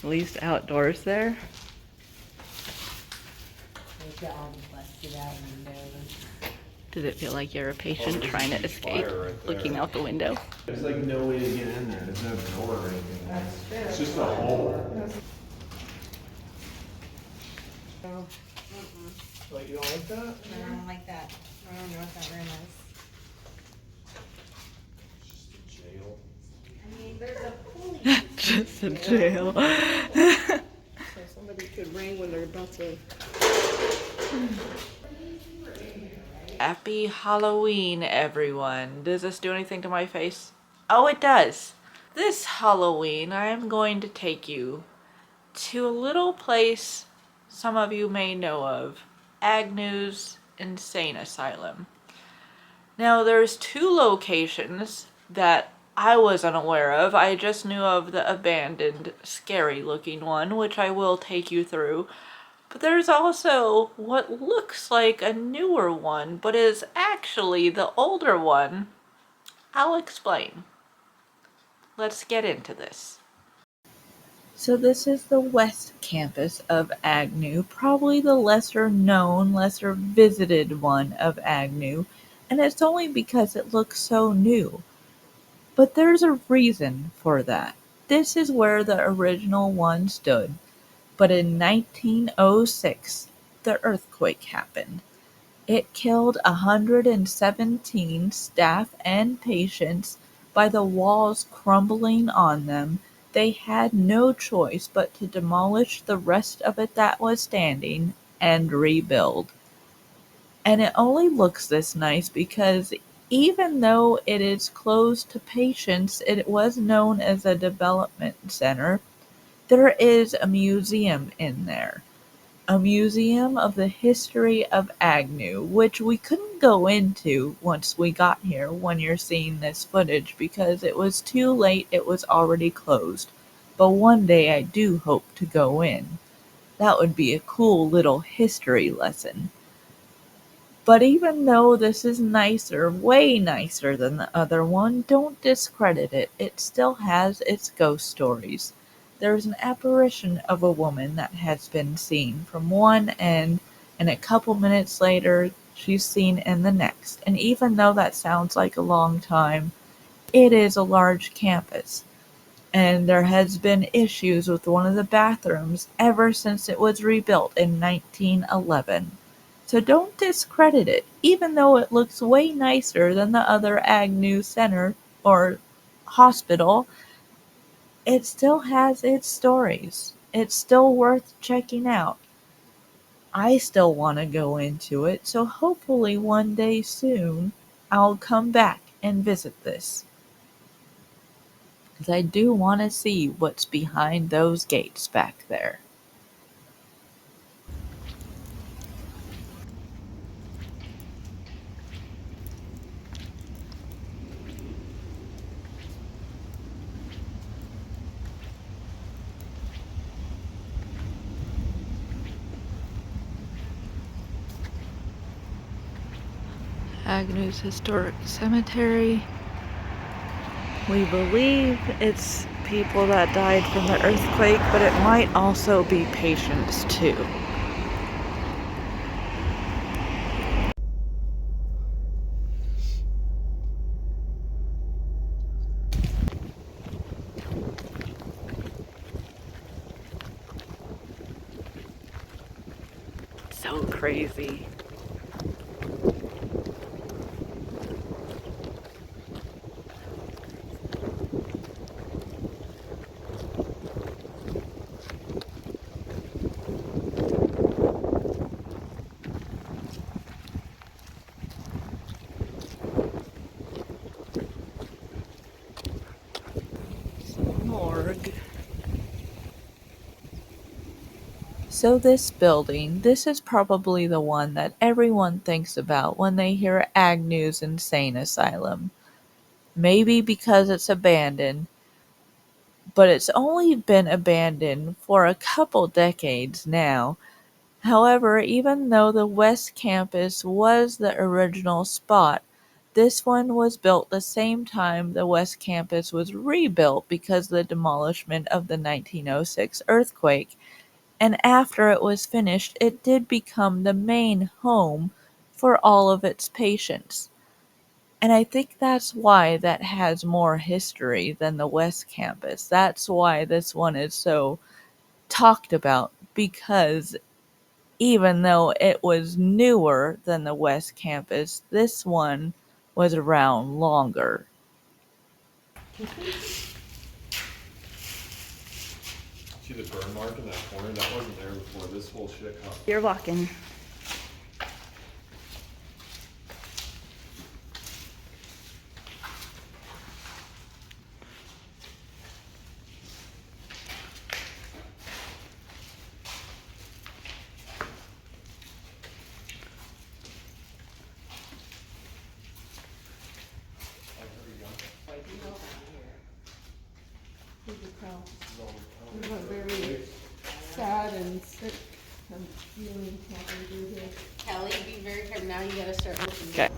At least outdoors there. They've got all the busted out windows. Does it feel like you're a patient trying to escape, looking out the window? There's like no way to get in there. There's no door or anything. That's true. It's just a hole. Oh, Like, you don't like that? I don't like that. I don't know what that room is. It's just a jail. I mean, there's a police. Just a jail. So somebody could ring when they're about to. Happy Halloween, everyone. Does this do anything to my face? Oh, it does. This Halloween, I am going to take you to a little place some of you may know of, Agnews Insane Asylum. Now, there's two locations that I was unaware of. I just knew of the abandoned, scary-looking one, which I will take you through. But there's also what looks like a newer one, but is actually the older one. I'll explain. Let's get into this. So this is the west campus of Agnew, probably the lesser known, lesser visited one of Agnew, and it's only because it looks so new. But there's a reason for that. This is where the original one stood, but in 1906, the earthquake happened. It killed 117 staff and patients by the walls crumbling on them. They had no choice but to demolish the rest of it that was standing and rebuild. And it only looks this nice because even though it is closed to patients, it was known as a development center. There is a museum in there. A museum of the history of Agnew, which we couldn't go into once we got here when you're seeing this footage because it was too late, it was already closed. But one day I do hope to go in. That would be a cool little history lesson. But even though this is nicer, way nicer than the other one, don't discredit it. It still has its ghost stories. There is an apparition of a woman that has been seen from one end, and a couple minutes later, she's seen in the next. And even though that sounds like a long time, it is a large campus. And there has been issues with one of the bathrooms ever since it was rebuilt in 1911. So don't discredit it, even though it looks way nicer than the other Agnew Center or hospital. It still has its stories. It's still worth checking out. I still want to go into it, so hopefully one day soon I'll come back and visit this. Because I do want to see what's behind those gates back there. Agnews Historic Cemetery. We believe it's people that died from the earthquake, but it might also be patients too. So crazy. Morgue. So this building, this is probably the one that everyone thinks about when they hear Agnews Insane Asylum. Maybe because it's abandoned, but it's only been abandoned for a couple decades now. However, even though the West Campus was the original spot, This one was built the same time the West Campus was rebuilt because of the demolition of the 1906 earthquake. And after it was finished, it did become the main home for all of its patients. And I think that's why that has more history than the West Campus. That's why this one is so talked about, because even though it was newer than the West Campus, this one was around longer. See the burn mark in that corner? That wasn't there before. This whole shit got. You're walking. We went very sad and sick and feeling nothing to do here. Kelly, be very careful. Now you gotta start looking. Okay.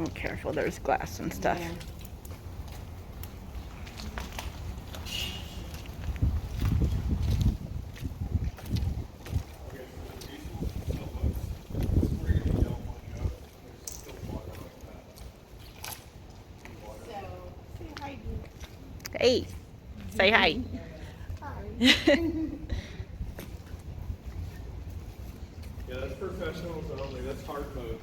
Oh, careful, there's glass and stuff. Yeah. Hey, say hi. Yeah, that's professionals only. That's hard mode.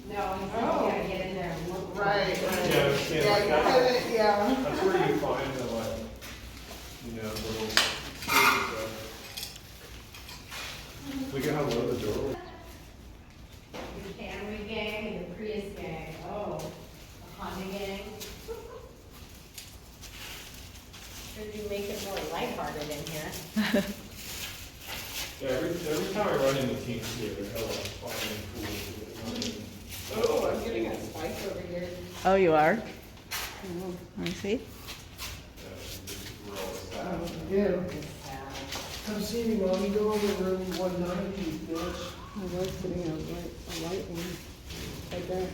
No, you gotta get in there and look. Right, Yeah, stand like that. yeah. That's where you find the like, little. Look at how low the door was. The Camry gang and the Prius gang. Oh, the Honda gang. Should you make it more lighthearted in here? Yeah, every time I run into teams here, they're hella fun and cool. Oh, I'm getting a spike over here. Oh, you are? Oh, Let me see. Yeah. Come see me, Mom. You go over to room 190, bitch. I was putting a light one right there.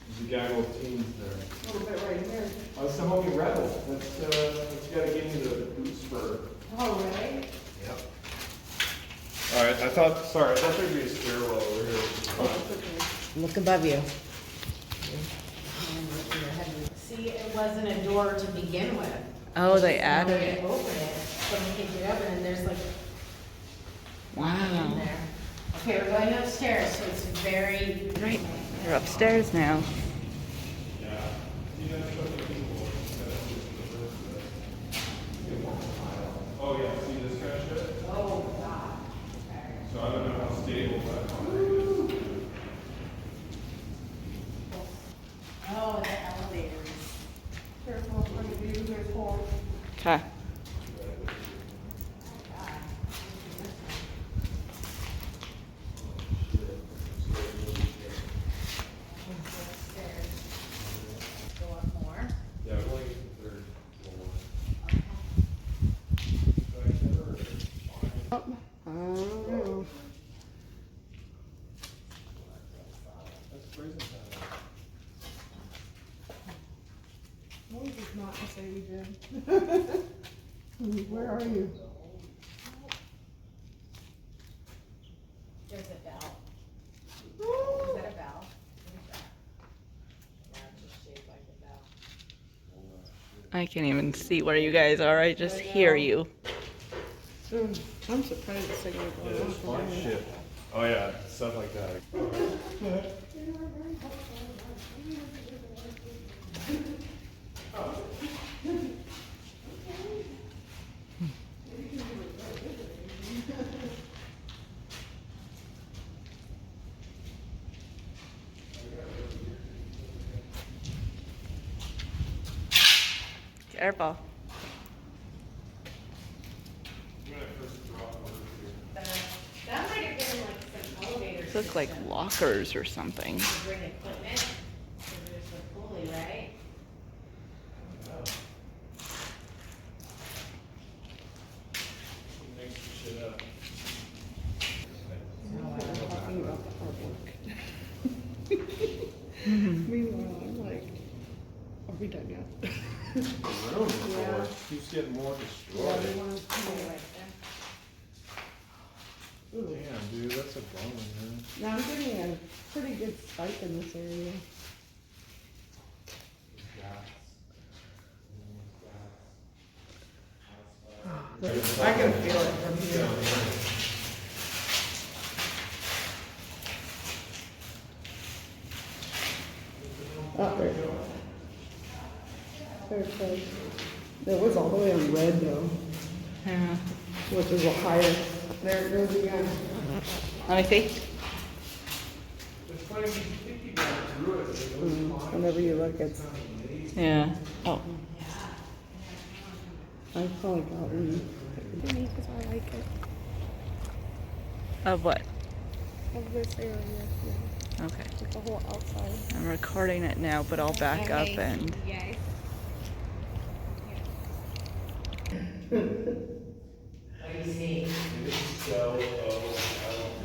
There's a guy with teams there. A little bit right here. That's the homie Rebel. That's the guy that gave me the boot spur. Oh, really? Yep. Alright, I thought there'd be a stairwell over here. Oh, it's okay. Look above you. See, it wasn't a door to begin with. Oh, they There's no added way it. to open it. Someone can get up and there's like in Wow. there. Okay, we're going upstairs, so it's very. Right. You're upstairs now. Yeah. See, that's what the people. Oh, yeah, see this kind of shit? Oh, God. Okay. So I don't know how stable that concrete is. Oh, the elevators. Careful in front of you, there's holes. Okay. Go up more. Yeah, we're only getting the third floor. So I never find- Oh, That's prison time. no. This is not to say we did. Where are you? There's a bell. Is that a bell? What is that? Yeah, it's just shaped like a bell. I can't even see where you guys are. I just hear you. I'm surprised the signal Yeah, going there's off. fun shit. Oh yeah, stuff like that. Careful. That might have been like some elevators. These look like lockers or something. Bring equipment, so there's the pulley, right? Makes the shit up. Talking about the artwork. Meanwhile, I'm like, are we done yet? The room before it keeps getting more Yeah, destroyed. we want to. Damn, dude, that's a bummer, man. Now I'm getting a pretty good spike in this area. I can feel it from here. Oh, there you go. There it goes. It was all the way on red though, Yeah. which is a higher. There it goes again. Let me see. Whenever you look, it's. Yeah. Oh. I probably got one. Because I like it. Of what? Of this area, yeah. Okay. Like the whole outside. I'm recording it now, but I'll back up and. Yay.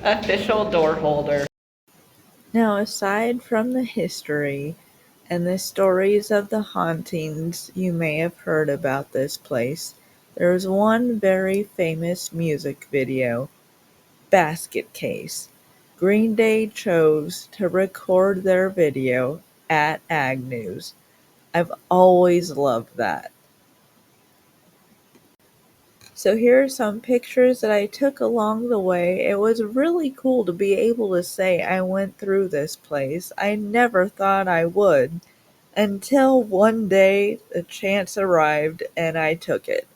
Official door holder. Now, aside from the history and the stories of the hauntings you may have heard about this place, there's one very famous music video, Basket Case. Green Day chose to record their video at Agnews. I've always loved that. So here are some pictures that I took along the way. It was really cool to be able to say I went through this place. I never thought I would, until one day the chance arrived and I took it.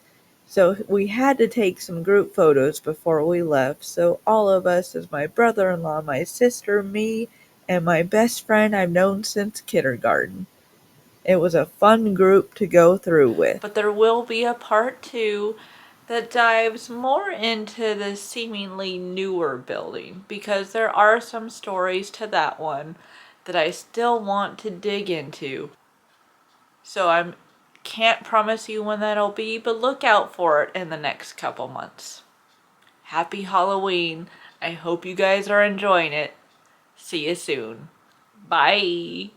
So we had to take some group photos before we left. So all of us, as my brother-in-law, my sister, me, and my best friend I've known since kindergarten. It was a fun group to go through with. But there will be a part 2 that dives more into the seemingly newer building, because there are some stories to that one that I still want to dig into. So I can't promise you when that'll be, but look out for it in the next couple months. Happy Halloween. I hope you guys are enjoying it. See you soon. Bye.